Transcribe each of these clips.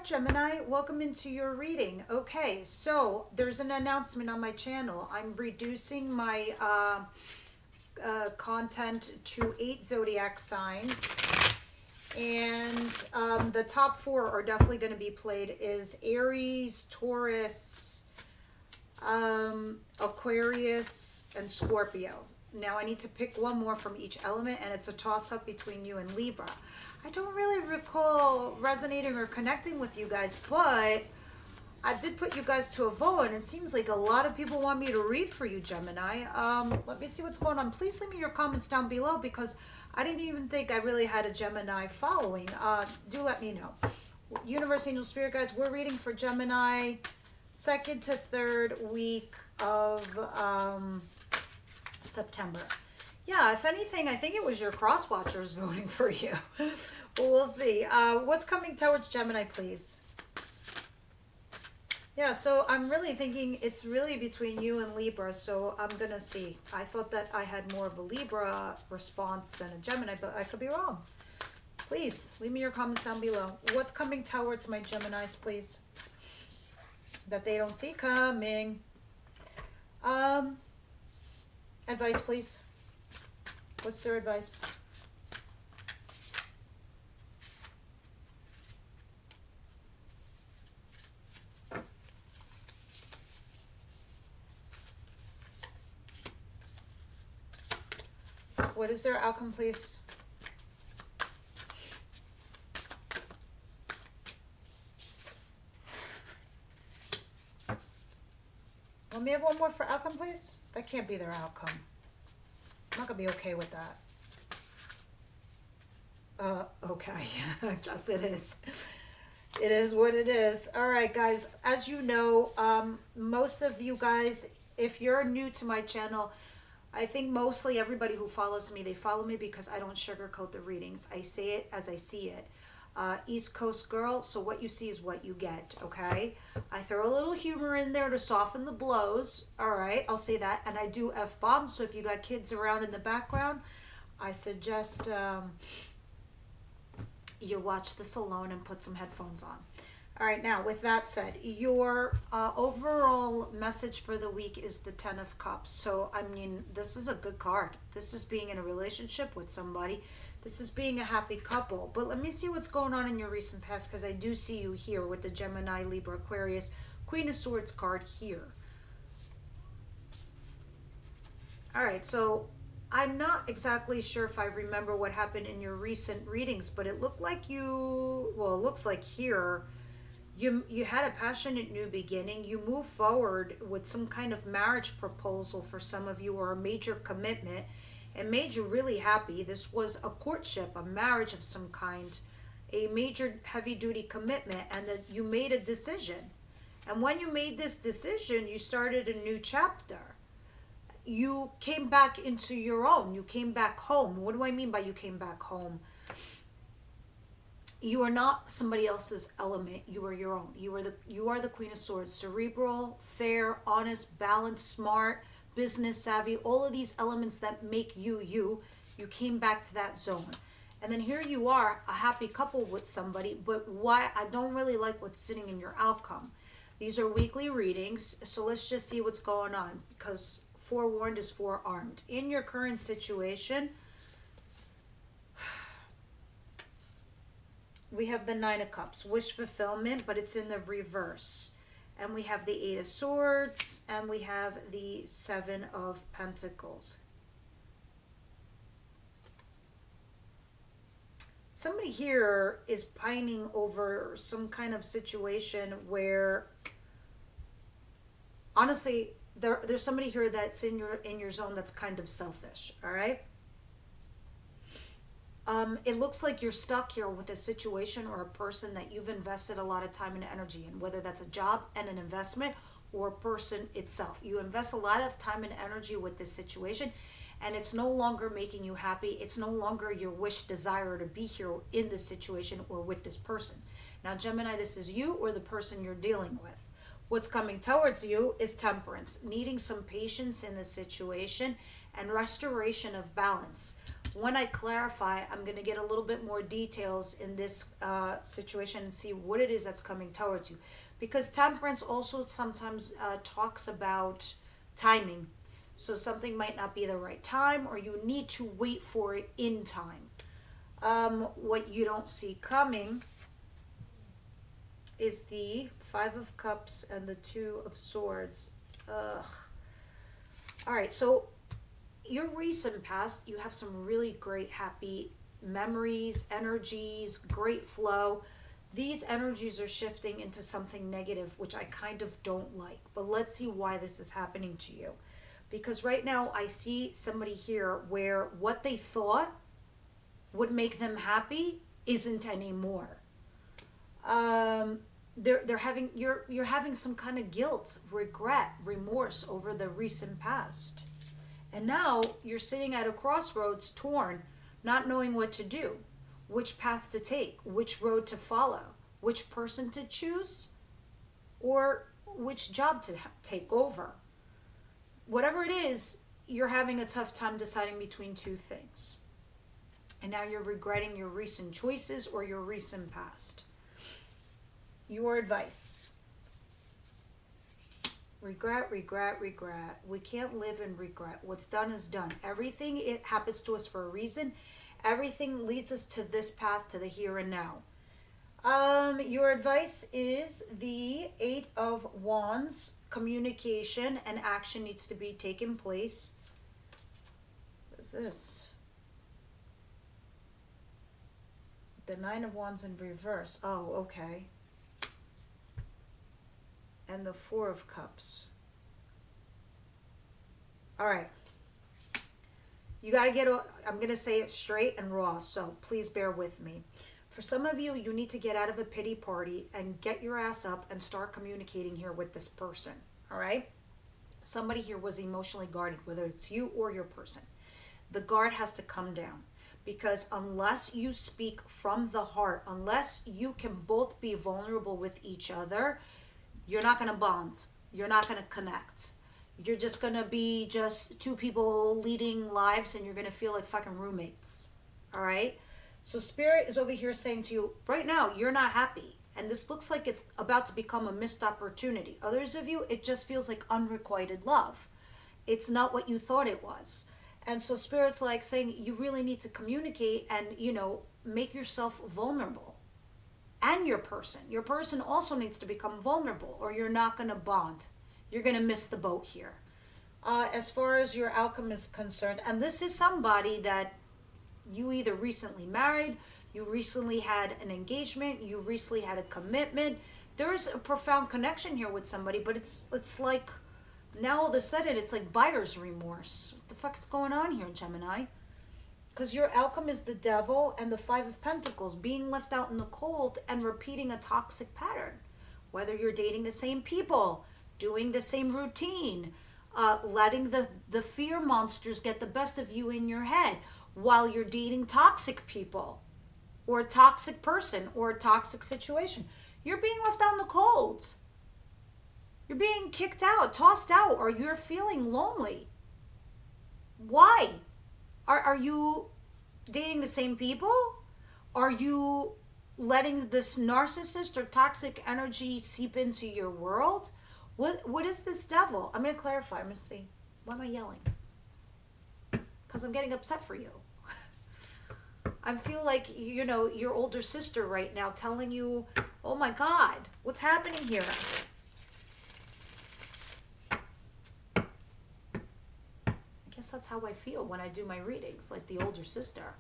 Gemini, welcome into your reading. Okay, so there's an announcement on my channel. I'm reducing my content to 8 zodiac signs, and the top 4 are definitely going to be played is Aries, Taurus, Aquarius, and Scorpio. Now I need to pick one more from each element, and it's a toss-up between you and Libra. I don't really recall resonating or connecting with you guys, but I did put you guys to a vote, and it seems like a lot of people want me to read for you, Gemini. Let me see what's going on. Please leave me your comments down below, because I didn't even think I really had a Gemini following. Do let me know. Universe, Angel, Spirit Guides, we're reading for Gemini 2nd to 3rd week of September. Yeah, if anything, I think it was your cross watchers voting for you. But we'll see. What's coming towards Gemini, please? Yeah, so I'm really thinking it's really between you and Libra, so I'm going to see. I thought that I had more of a Libra response than a Gemini, but I could be wrong. Please, leave me your comments down below. What's coming towards my Geminis, please? That they don't see coming. Advice, please. What's their advice? What is their outcome, please? Let me have one more for outcome, please. That can't be their outcome. I'm not gonna be okay with that. Okay. I guess it is. It is what it is. All right, guys. As you know, most of you guys, if you're new to my channel, I think mostly everybody who follows me, they follow me because I don't sugarcoat the readings. I say it as I see it. East Coast girl, so what you see is what you get, okay? I throw a little humor in there to soften the blows, all right? I'll say that. And I do F-bombs, so if you got kids around in the background, I suggest you watch this alone and put some headphones on. All right, now, with that said, your overall message for the week is the 10 of Cups. So, I mean, this is a good card. This is being in a relationship with somebody. This is being a happy couple. But let me see what's going on in your recent past, because I do see you here with the Gemini, Libra, Aquarius, Queen of Swords card here. All right, so I'm not exactly sure if I remember what happened in your recent readings, but it looked like you, well, it looks like here, you had a passionate new beginning. You move forward with some kind of marriage proposal for some of you, or a major commitment. It made you really happy. This was a courtship, a marriage of some kind, a major heavy-duty commitment, and that you made a decision. And when you made this decision, you started a new chapter. You came back into your own. You came back home. What do I mean by you came back home? You are not somebody else's element. You are your own. You are the Queen of Swords. Cerebral, fair, honest, balanced, smart, business savvy, all of these elements that make you you. You came back to that zone. And then here you are, a happy couple with somebody, but why I don't really like what's sitting in your outcome. These are weekly readings, so let's just see what's going on, because forewarned is forearmed. In your current situation, we have the 9 of Cups, wish fulfillment, but it's in the reverse. And we have the 8 of Swords, and we have the 7 of Pentacles. Somebody here is pining over some kind of situation where, honestly, there's somebody here that's in your zone that's kind of selfish, all right? It looks like you're stuck here with a situation or a person that you've invested a lot of time and energy in, whether that's a job and an investment or a person itself. You invest a lot of time and energy with this situation, and it's no longer making you happy. It's no longer your wish, desire to be here in this situation or with this person. Now, Gemini, this is you or the person you're dealing with. What's coming towards you is temperance, needing some patience in the situation and restoration of balance. When I clarify, I'm going to get a little bit more details in this situation and see what it is that's coming towards you. Because temperance also sometimes talks about timing. So something might not be the right time, or you need to wait for it in time. What you don't see coming is the Five of Cups and the Two of Swords. Ugh. All right, so your recent past, you have some really great, happy memories, energies, great flow. These energies are shifting into something negative, which I kind of don't like. But let's see why this is happening to you. Because right now I see somebody here where what they thought would make them happy isn't anymore. They're having you're having some kind of guilt, regret, remorse over the recent past. And now you're sitting at a crossroads, torn, not knowing what to do, which path to take, which road to follow, which person to choose, or which job to take over. Whatever it is, you're having a tough time deciding between two things. And now you're regretting your recent choices or your recent past. Your advice. Regret, regret, regret. We can't live in regret. What's done is done. Everything, it happens to us for a reason. Everything leads us to this path, to the here and now. Your advice is the Eight of Wands. Communication and action needs to be taken place. What is this? The Nine of Wands in reverse. Oh, okay. And the Four of Cups. All right. You got to get, I'm going to say it straight and raw, so please bear with me. For some of you, you need to get out of a pity party and get your ass up and start communicating here with this person, all right? Somebody here was emotionally guarded, whether it's you or your person. The guard has to come down, because unless you speak from the heart, unless you can both be vulnerable with each other, you're not going to bond. You're not going to connect. You're just going to be just two people leading lives, and you're going to feel like fucking roommates. All right? So Spirit is over here saying to you, right now, you're not happy. And this looks like it's about to become a missed opportunity. Others of you, it just feels like unrequited love. It's not what you thought it was. And so Spirit's like saying you really need to communicate and, make yourself vulnerable. And your person also needs to become vulnerable, or you're not going to bond. You're going to miss the boat here. As far as your outcome is concerned, and this is somebody that you either recently married, you recently had an engagement, you recently had a commitment. There's a profound connection here with somebody, but it's like now all of a sudden it's like buyer's remorse. What the fuck's going on here, Gemini? Because your outcome is the Devil and the Five of Pentacles, being left out in the cold and repeating a toxic pattern. Whether you're dating the same people, doing the same routine, letting the fear monsters get the best of you in your head while you're dating toxic people or a toxic person or a toxic situation. You're being left out in the cold. You're being kicked out, tossed out, or you're feeling lonely. Why? Are you dating the same people? Are you letting this narcissist or toxic energy seep into your world? What is this Devil? I'm going to clarify. I'm going to see. Why am I yelling? Because I'm getting upset for you. I feel like, your older sister right now telling you, oh my God, what's happening here? I guess that's how I feel when I do my readings, like the older sister.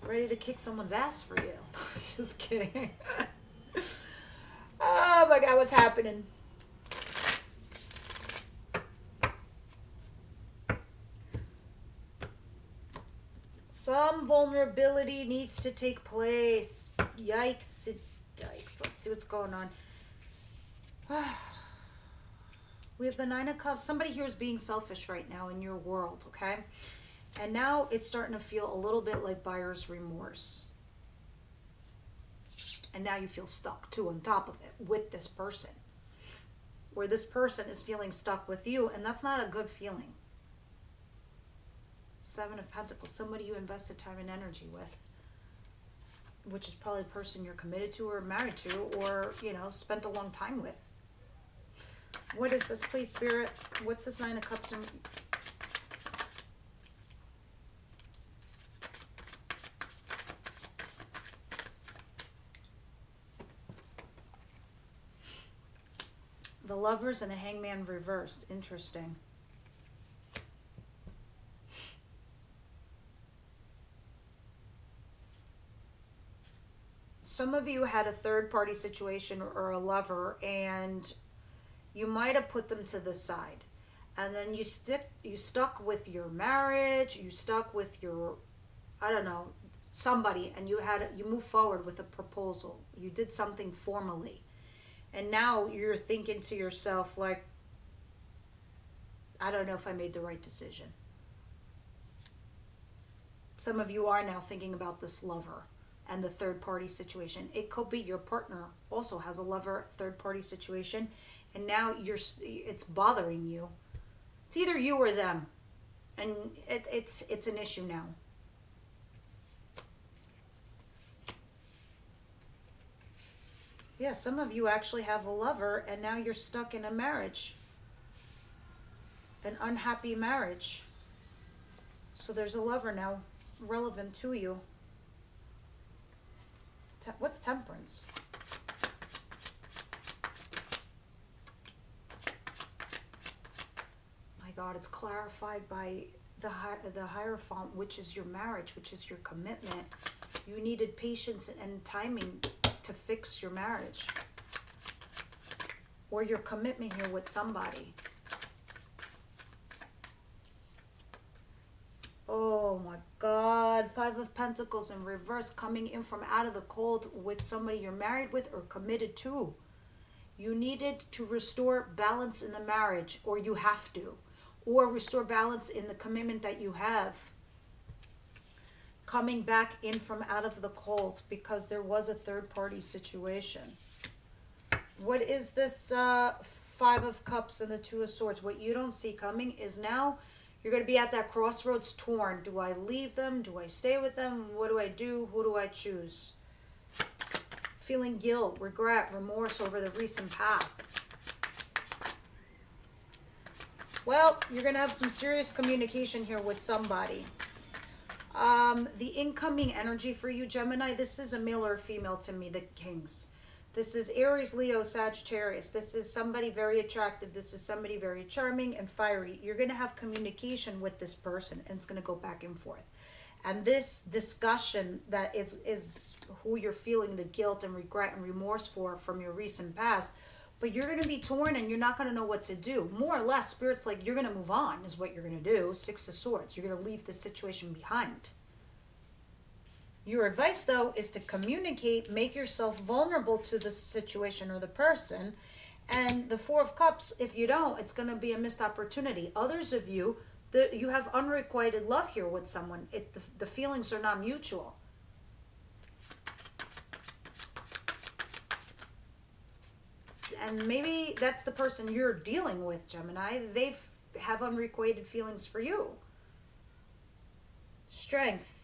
Ready to kick someone's ass for you. Just kidding. Oh my God, what's happening? Some vulnerability needs to take place. Yikes, dikes. Let's see what's going on. We have the Nine of Cups. Somebody here is being selfish right now in your world, okay? And now it's starting to feel a little bit like buyer's remorse. And now you feel stuck too on top of it with this person. Where this person is feeling stuck with you, and that's not a good feeling. Seven of Pentacles, somebody you invested time and energy with, which is probably the person you're committed to or married to or, you know, spent a long time with. What is this, please, Spirit? What's this Nine of Cups? The Lovers and a Hangman reversed. Interesting. Some of you had a third-party situation or a lover, and you might have put them to the side. And then you stuck with your marriage, you stuck with your, I don't know, somebody, and you moved forward with a proposal. You did something formally. And now you're thinking to yourself, like, I don't know if I made the right decision. Some of you are now thinking about this lover and the third party situation. It could be your partner also has a lover third party situation, and now it's bothering you. It's either you or them, and it's an issue now. Yeah, some of you actually have a lover, and now you're stuck in a marriage, an unhappy marriage. So there's a lover now relevant to you. What's Temperance? My God, it's clarified by the Hierophant, which is your marriage, which is your commitment. You needed patience and timing to fix your marriage or your commitment here with somebody. Oh my God, Five of Pentacles in reverse, coming in from out of the cold with somebody you're married with or committed to. You needed to restore balance in the marriage, or you have to, or restore balance in the commitment that you have. Coming back in from out of the cold because there was a third party situation. What is this Five of Cups and the Two of Swords? What you don't see coming is now you're going to be at that crossroads, torn. Do I leave them? Do I stay with them? What do I do? Who do I choose? Feeling guilt, regret, remorse over the recent past. Well, you're going to have some serious communication here with somebody. The incoming energy for you, Gemini, this is a male or a female to me, the Kings. This is Aries, Leo, Sagittarius. This is somebody very attractive. This is somebody very charming and fiery. You're going to have communication with this person, and it's going to go back and forth. And this discussion that is who you're feeling the guilt and regret and remorse for from your recent past, but you're going to be torn and you're not going to know what to do. More or less, Spirit's like, you're going to move on is what you're going to do. Six of Swords. You're going to leave this situation behind. Your advice, though, is to communicate, make yourself vulnerable to the situation or the person. And the Four of Cups, if you don't, it's going to be a missed opportunity. Others of you, you have unrequited love here with someone. The feelings are not mutual. And maybe that's the person you're dealing with, Gemini. They have unrequited feelings for you. Strength.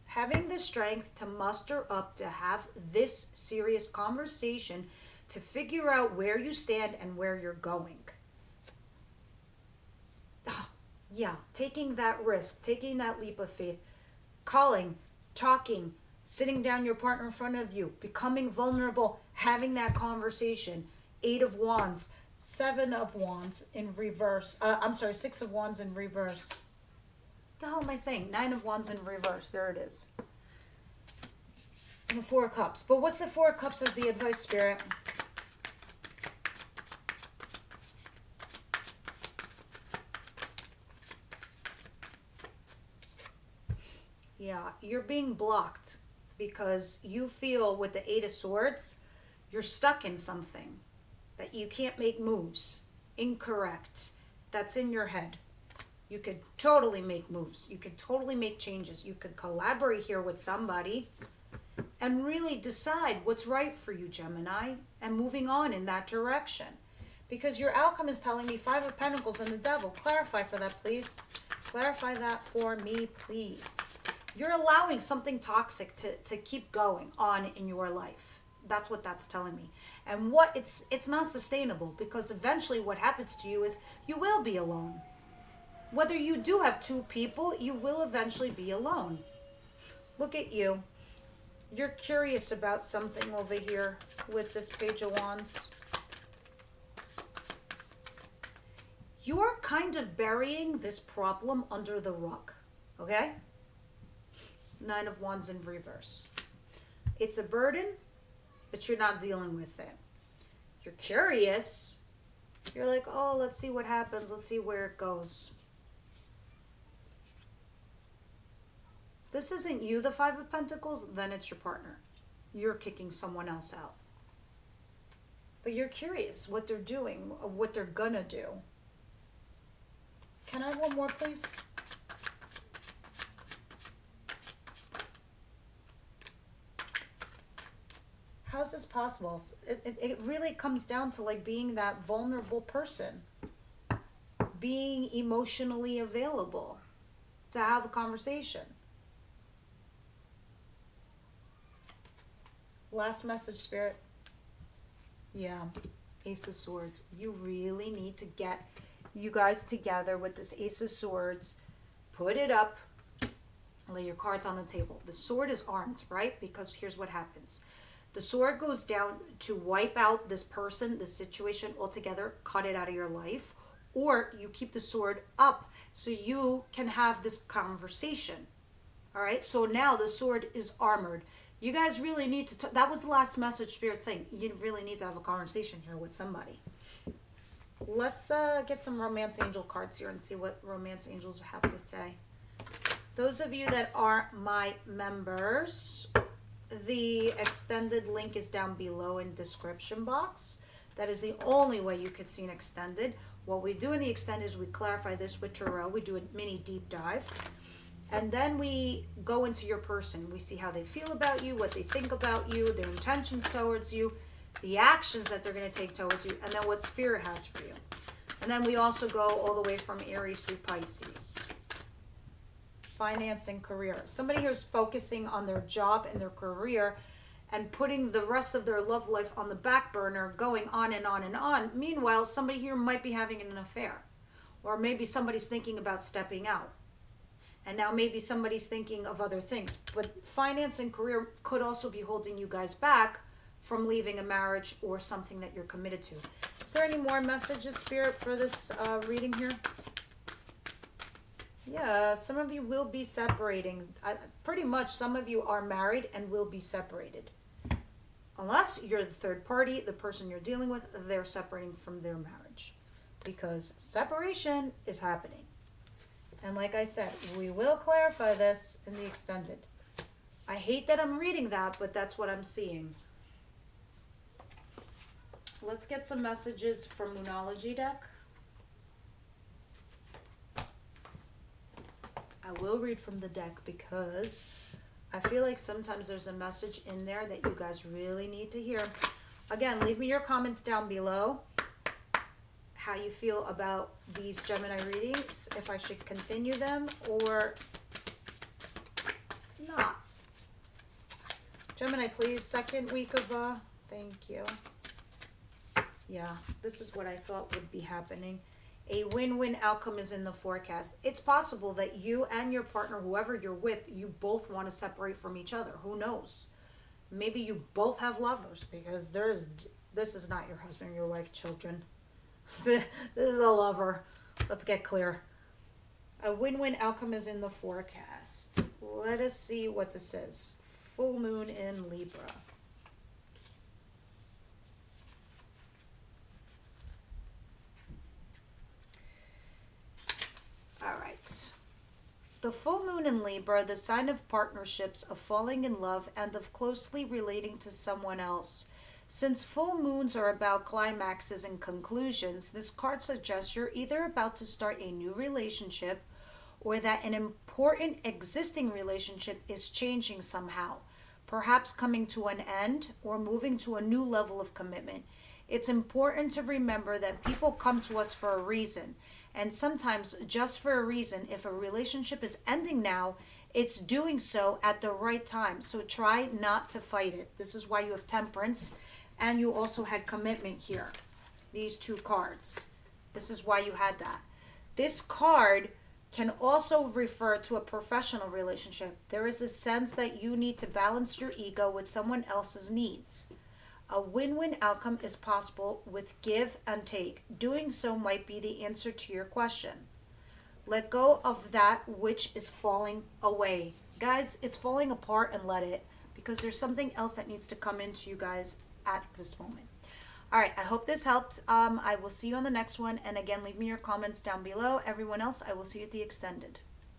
Having the strength to muster up to have this serious conversation to figure out where you stand and where you're going. Yeah, taking that risk, taking that leap of faith, calling, talking, sitting down your partner in front of you, becoming vulnerable, having that conversation. Eight of Wands, Seven of Wands in reverse. Six of Wands in reverse. What the hell am I saying? Nine of Wands in reverse. There it is. And the Four of Cups. But what's the Four of Cups as the advice, Spirit? Yeah, you're being blocked because you feel with the Eight of Swords, you're stuck in something. That you can't make moves. Incorrect. That's in your head. You could totally make moves. You could totally make changes. You could collaborate here with somebody and really decide what's right for you, Gemini, and moving on in that direction. Because your outcome is telling me Five of Pentacles and the Devil. Clarify for that, please. Clarify that for me, please. You're allowing something toxic to keep going on in your life. That's what that's telling me. And what it's not sustainable, because eventually what happens to you is you will be alone. Whether you do have two people, you will eventually be alone. Look at you. You're curious about something over here with this Page of Wands. You're kind of burying this problem under the rug, okay? Nine of Wands in reverse. It's a burden, but you're not dealing with it. You're curious. You're like, oh, let's see what happens. Let's see where it goes. This isn't you, the Five of Pentacles, then it's your partner. You're kicking someone else out. But you're curious what they're doing, what they're gonna do. Can I have one more, please? How's this possible? It really comes down to like being that vulnerable person. Being emotionally available to have a conversation. Last message, Spirit. Yeah, Ace of Swords. You really need to get you guys together with this Ace of Swords. Put it up. Lay your cards on the table. The sword is armed, right? Because here's what happens. The sword goes down to wipe out this person, this situation altogether, cut it out of your life. Or you keep the sword up so you can have this conversation. All right? So now the sword is armored. You guys really need to, that was the last message Spirit saying. You really need to have a conversation here with somebody. Let's get some romance angel cards here and see what romance angels have to say. Those of you that are my members, the extended link is down below in description box. That is the only way you could see an extended. What we do in the extended is we clarify this with tarot. We do a mini deep dive. And then we go into your person. We see how they feel about you, what they think about you, their intentions towards you, the actions that they're going to take towards you, and then what Spirit has for you. And then we also go all the way from Aries through Pisces. Finance and career. Somebody here is focusing on their job and their career and putting the rest of their love life on the back burner, going on and on and on. Meanwhile, somebody here might be having an affair. Or maybe somebody's thinking about stepping out. And now maybe somebody's thinking of other things. But finance and career could also be holding you guys back from leaving a marriage or something that you're committed to. Is there any more messages, Spirit, for this reading here? Yeah, some of you will be separating. Pretty much some of you are married and will be separated. Unless you're the third party, the person you're dealing with, they're separating from their marriage. Because separation is happening. And like I said, we will clarify this in the extended. I hate that I'm reading that, but that's what I'm seeing. Let's get some messages from Moonology Deck. I will read from the deck because I feel like sometimes there's a message in there that you guys really need to hear. Again, leave me your comments down below. How you feel about these Gemini readings, if I should continue them or not. Gemini, please, second week of, thank you. Yeah, this is what I thought would be happening. A win-win outcome is in the forecast. It's possible that you and your partner, whoever you're with, you both want to separate from each other. Who knows? Maybe you both have lovers because this is not your husband, your wife, children. This is a lover. Let's get clear. A win-win outcome is in the forecast. Let us see what this is. Full moon in Libra. All right. The full moon in Libra, the sign of partnerships, of falling in love, and of closely relating to someone else. Since full moons are about climaxes and conclusions, this card suggests you're either about to start a new relationship or that an important existing relationship is changing somehow, perhaps coming to an end or moving to a new level of commitment. It's important to remember that people come to us for a reason, And sometimes, just for a reason, if a relationship is ending now, it's doing so at the right time. So try not to fight it. This is why you have Temperance, and you also had Commitment here. These two cards. This is why you had that. This card can also refer to a professional relationship. There is a sense that you need to balance your ego with someone else's needs. A win-win outcome is possible with give and take. Doing so might be the answer to your question. Let go of that which is falling away. Guys, it's falling apart, and let it, because there's something else that needs to come into you guys at this moment. All right, I hope this helped. I will see you on the next one. And again, leave me your comments down below. Everyone else, I will see you at the extended.